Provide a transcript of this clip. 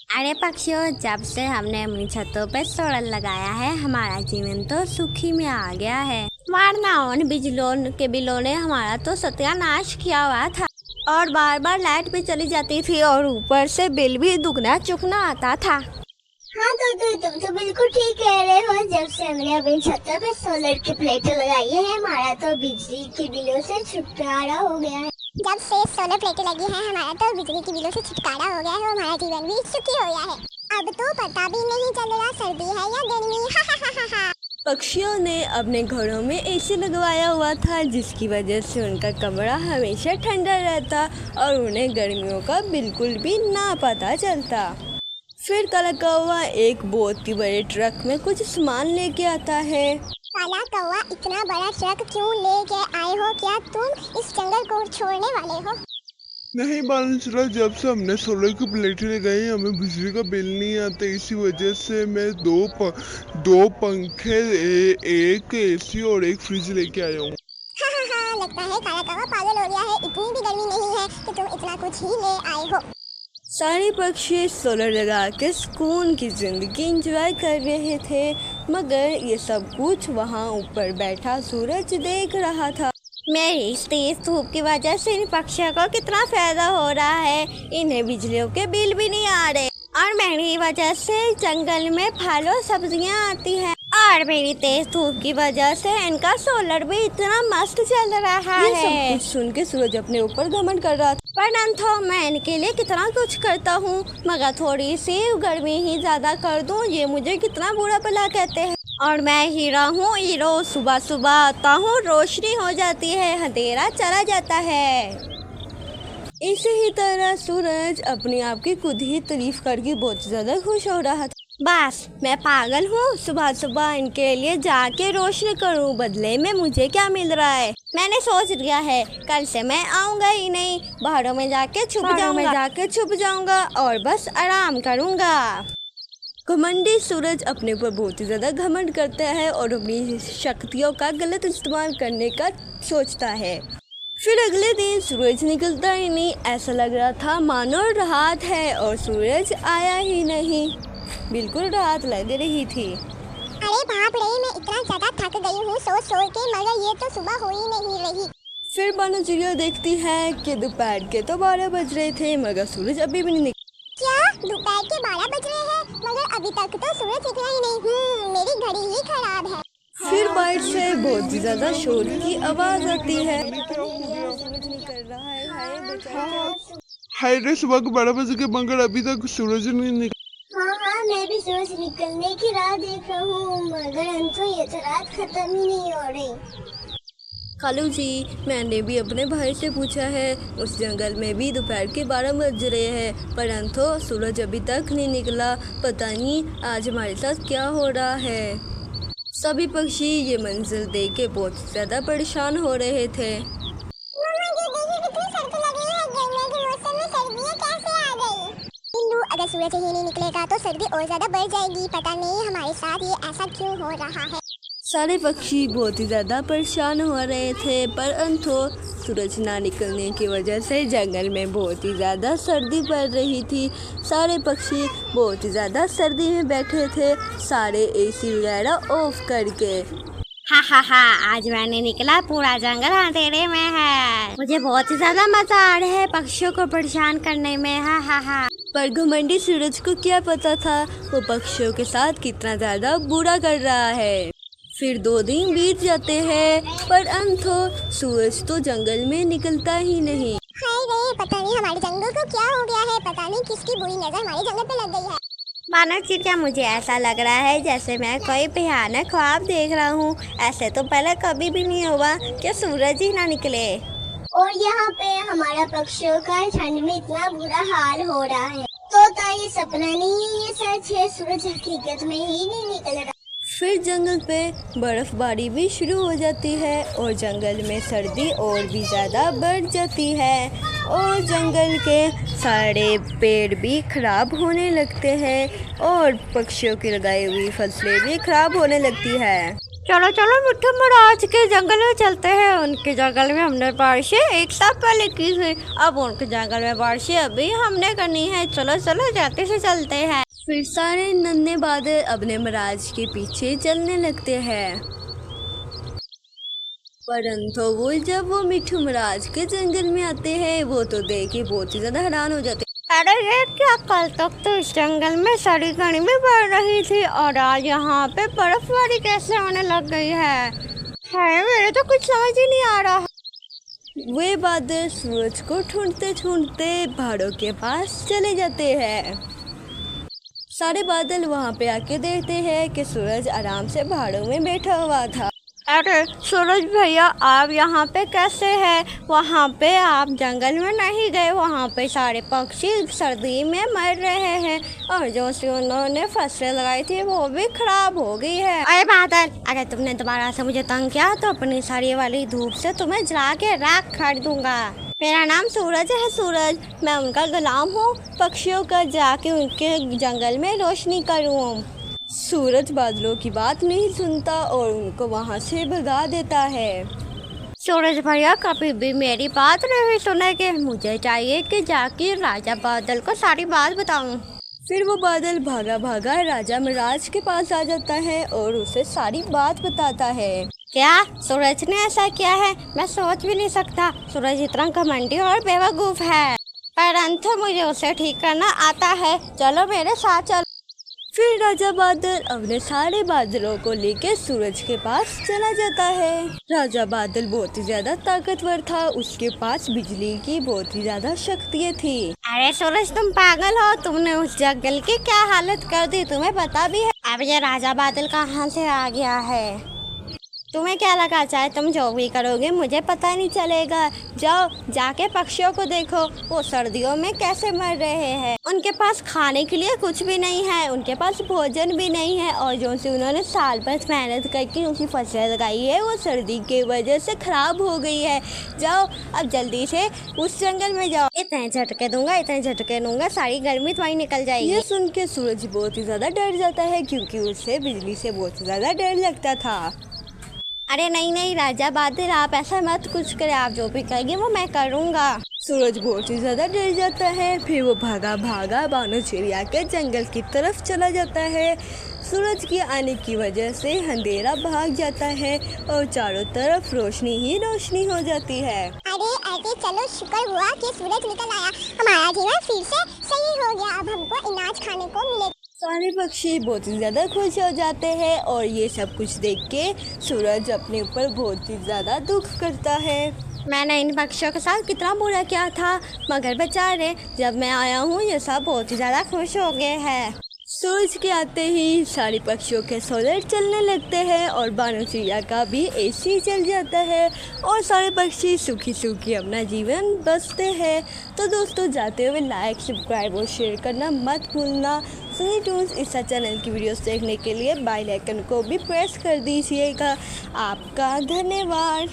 अरे पक्षियों, जब से हमने अपनी छतों पे सोलर लगाया है हमारा जीवन तो सुखी में आ गया है, वरना उन बिजलियों के बिलों ने हमारा तो सत्यानाश किया हुआ था और बार बार लाइट भी चली जाती थी और ऊपर से बिल भी दुगना चुगना आता था। हाँ तो तुम तो बिल्कुल ठीक कह रहे हो। जब से हमने अपनी छतों पे सोलर की प्लेटें लगाई है हमारा तो बिजली के बिलों से छुटकारा हो गया है। जब से सोलर प्लेटें लगी हैं हमारा तो बिजली के बिलों से छुटकारा हो गया है और हमारा जीवन भी सुखी हो गया है। अब तो पता भी नहीं चल रहा सर्दी है या गर्मी। हा हा हा हा हा। पक्षियों ने अपने घरों में एसी लगवाया हुआ था जिसकी वजह से उनका कमरा हमेशा ठंडा रहता और उन्हें गर्मियों का बिल्कुल भी ना पता चलता। फिर काला कौवा एक बहुत ही बड़े ट्रक में कुछ सामान लेके आता है। काला कौवा, इतना बड़ा ट्रक क्यों लेके आए हो? क्या तुम इस जंगल को छोड़ने वाले हो? नहीं मालूम चला, जब से हमने सोलर की प्लेटें लगाई हमें बिजली का बिल नहीं आता। इसी वजह से मैं दो पंखे, एक एसी और एक फ्रिज लेके आया हूँ। हा हा हा, लगता है काला कौवा पागल हो गया है। इतनी भी गर्मी नहीं है कि तुम इतना कुछ ही ले आए हो। सारे पक्षी सोलर लगा के सुकून की जिंदगी एंजॉय कर रहे थे, मगर ये सब कुछ वहाँ ऊपर बैठा सूरज देख रहा था। मेरी इस तेज धूप की वजह से इन पक्षियों को कितना फायदा हो रहा है, इन्हें बिजलियों के बिल भी नहीं आ रहे और मेरी वजह से जंगल में फल और सब्जियां आती हैं और मेरी तेज धूप की वजह से इनका सोलर भी इतना मस्त चल रहा है। सब कुछ सुन के सूरज अपने ऊपर घमंड कर रहा था, परंतु मैं इनके लिए कितना कुछ करता हूँ, मगर थोड़ी सी गर्मी ही ज्यादा कर दूँ ये मुझे कितना बुरा भला कहते हैं। और मैं हीरा हूँ, हीरो सुबह सुबह आता हूँ, रोशनी हो जाती है, अंधेरा चला जाता है। इसी ही तरह सूरज अपने आप की खुद ही तारीफ करके बहुत ज्यादा खुश हो रहा था। बस मैं पागल हूँ, सुबह सुबह इनके लिए जाके रोशनी करूँ, बदले में मुझे क्या मिल रहा है? मैंने सोच लिया है कल से मैं आऊँगा ही नहीं, पहाड़ों में जाके छुप जाऊँगा और बस आराम करूँगा। घमंडी सूरज अपने ऊपर बहुत ही ज़्यादा घमंड करता है और अपनी शक्तियों का गलत इस्तेमाल करने का सोचता है। फिर अगले दिन सूरज निकलता ही नहीं, ऐसा लग रहा था मानो रात है और सूरज आया ही नहीं। बिल्कुल रात लग रही थी। अरे बाप रे, मैं इतना ज्यादा थक गई हूँ सोच के, मगर ये तो सुबह हो ही नहीं रही। फिर बानचिड़िया देखती है कि दोपहर के तो 12 बज रहे थे मगर सूरज अभी भी नहीं निकला। क्या दोपहर के 12 बज रहे हैं मगर अभी तक तो सूरज निकला ही नहीं? मेरी घड़ी ही खराब है। फिर बाहर से बहुत ज्यादा शोर की आवाज आती है। सूरज निकल रहा है, हाय बेचारा। हाय रे, सुबह को 12 बजे के मगर अभी तक सूरज नहीं निकला। हाँ मैं भी सूरज निकलने की राह देख रहा हूँ मगर अंततः ये तो रात खत्म ही नहीं हो रही। खालू जी, मैंने भी अपने भाई से पूछा है, उस जंगल में भी दोपहर के 12 बज रहे हैं परंतु सूरज अभी तक नहीं निकला। पता नहीं आज हमारे साथ क्या हो रहा है। सभी पक्षी ये मंजिल देख के बहुत ज्यादा परेशान हो रहे थे। अगर सूरज ही नहीं निकलेगा तो सर्दी और ज्यादा बढ़ जाएगी। पता नहीं हमारे साथ ये ऐसा क्यों हो रहा है। सारे पक्षी बहुत ही ज़्यादा परेशान हो रहे थे, परंतु सूरज ना निकलने की वजह से जंगल में बहुत ही ज़्यादा सर्दी पड़ रही थी। सारे पक्षी बहुत ही ज़्यादा सर्दी में बैठे थे, सारे एसी वगैरह ऑफ करके। हा हा हा, आज मैंने निकला, पूरा जंगल अंधेरे में है, मुझे बहुत ही ज्यादा मजा आ रहा है पक्षियों को परेशान करने में। हा हा हा। पर घमंडी सूरज को क्या पता था वो पक्षियों के साथ कितना ज़्यादा बुरा कर रहा है। फिर 2 दिन बीत जाते हैं परंतु सूरज तो जंगल में निकलता ही नहीं। हाय रे, पता नहीं हमारे जंगल को क्या हो गया है, पता नहीं किसकी बुरी नजर हमारे जंगल पे लग गई है। बानरचिड़िया, मुझे ऐसा लग रहा है जैसे मैं कोई भयानक ख्वाब देख रहा हूँ। ऐसे तो पहले कभी भी नहीं हुआ कि सूरज ही ना निकले। और यहाँ पे हमारा पक्षियों का ठंड में इतना बुरा हाल हो रहा है। तो ये सपना नहीं, ये सच है, सूरज हकीकत में ही नहीं निकल रहा। फिर जंगल पे बर्फबारी भी शुरू हो जाती है और जंगल में सर्दी और भी ज़्यादा बढ़ जाती है और जंगल के सारे पेड़ भी खराब होने लगते हैं और पक्षियों की लगाई हुई फसलें भी खराब होने लगती है। चलो चलो मिट्ठू महाराज के जंगल में चलते हैं। उनके जंगल में हमने बारिशें एक साल पहले की थी, अब उनके जंगल में बारिशें अभी हमने करनी है। चलो चलो जाते से चलते हैं। फिर सारे नन्हे बादल अपने महाराज के पीछे चलने लगते हैं, परंतु वो जब वो मिट्ठू महाराज के जंगल में आते हैं वो तो देख के बहुत ही ज्यादा हैरान हो जाते। अरे ये क्या, कल तक तो इस जंगल में सड़ी गर्मी बढ़ रही थी और आज यहाँ पे बर्फबारी कैसे होने लग गई है? मेरे तो कुछ समझ ही नहीं आ रहा। वे बादल सूरज को ढूंढते ढूंढते पहाड़ों के पास चले जाते हैं। सारे बादल वहाँ पे आके देखते हैं कि सूरज आराम से पहाड़ों में बैठा हुआ था। अरे सूरज भैया, आप यहाँ पे कैसे हैं? वहाँ पे आप जंगल में नहीं गए? वहाँ पे सारे पक्षी सर्दी में मर रहे हैं और जो सी उन्होंने फसलें लगाई थी वो भी खराब हो गई है। अरे बादल, अगर तुमने दोबारा से मुझे तंग किया तो अपनी साड़ी वाली धूप से तुम्हें जला के राख कर दूंगा। मेरा नाम सूरज है सूरज, मैं उनका गुलाम हूँ। पक्षियों का जाके उनके जंगल में रोशनी करूँ। सूरज बादलों की बात नहीं सुनता और उनको वहाँ से भगा देता है। सूरज भैया कभी भी मेरी बात नहीं सुनेंगे, मुझे चाहिए कि जाके राजा बादल को सारी बात बताऊं। फिर वो बादल भागा भागा राजा महाराज के पास आ जाता है और उसे सारी बात बताता है। क्या सूरज ने ऐसा किया है? मैं सोच भी नहीं सकता। सूरज इतना घमंडी और बेवकूफ है, परंतु मुझे उसे ठीक करना आता है। चलो मेरे साथ चलो। फिर राजा बादल अपने सारे बादलों को लेकर सूरज के पास चला जाता है। राजा बादल बहुत ही ज्यादा ताकतवर था, उसके पास बिजली की बहुत ही ज्यादा शक्तियाँ थी। अरे सूरज, तुम पागल हो? तुमने उस जंगल की क्या हालत कर दी, तुम्हें पता भी है? अब ये राजा बादल कहाँ से आ गया है? तुम्हें क्या लगा चाहे तुम जो भी करोगे मुझे पता नहीं चलेगा। जाओ जाके पक्षियों को देखो, वो सर्दियों में कैसे मर रहे हैं। उनके पास खाने के लिए कुछ भी नहीं है, उनके पास भोजन भी नहीं है और जो से उन्होंने साल भर मेहनत करके उनकी फसल लगाई है वो सर्दी की वजह से खराब हो गई है। जाओ अब जल्दी से उस जंगल में जाओ। इतने झटके दूंगा सारी गर्मी तुम्हारी निकल जाएगी। ये सुन के सूरज बहुत ही ज्यादा डर जाता है क्योंकि उसे बिजली से बहुत ही ज्यादा डर लगता था। अरे नहीं राजा बादल, आप ऐसा मत कुछ करें, आप जो भी कहेंगे वो मैं करूँगा। सूरज बहुत ही ज्यादा डर जाता है। फिर वो भागा भागा बानो चिड़िया के जंगल की तरफ चला जाता है। सूरज के आने की वजह से अंधेरा भाग जाता है और चारों तरफ रोशनी ही रोशनी हो जाती है। अरे चलो, शुक्र हुआ कि सूरज निकल आया, हमारा जीवन फिर से सही हो गया। अब हमको अनाज खाने को मिलेगा। सारे पक्षी बहुत ही ज़्यादा खुश हो जाते हैं और ये सब कुछ देख के सूरज अपने ऊपर बहुत ही ज़्यादा दुख करता है। मैंने इन पक्षियों के साथ कितना बुरा किया था, मगर बेचारे जब मैं आया हूँ ये सब बहुत ही ज़्यादा खुश हो गए हैं। सूरज के आते ही सारे पक्षियों के सोलर चलने लगते हैं और बानो चिड़िया का भी एसी चल जाता है और सारे पक्षी सुखी सुखी अपना जीवन बसते हैं। तो दोस्तों, जाते हुए लाइक, सब्सक्राइब और शेयर करना मत भूलना। सनी टून्स इस चैनल की वीडियोस देखने के लिए बेल आइकन को भी प्रेस कर दीजिएगा। आपका धन्यवाद।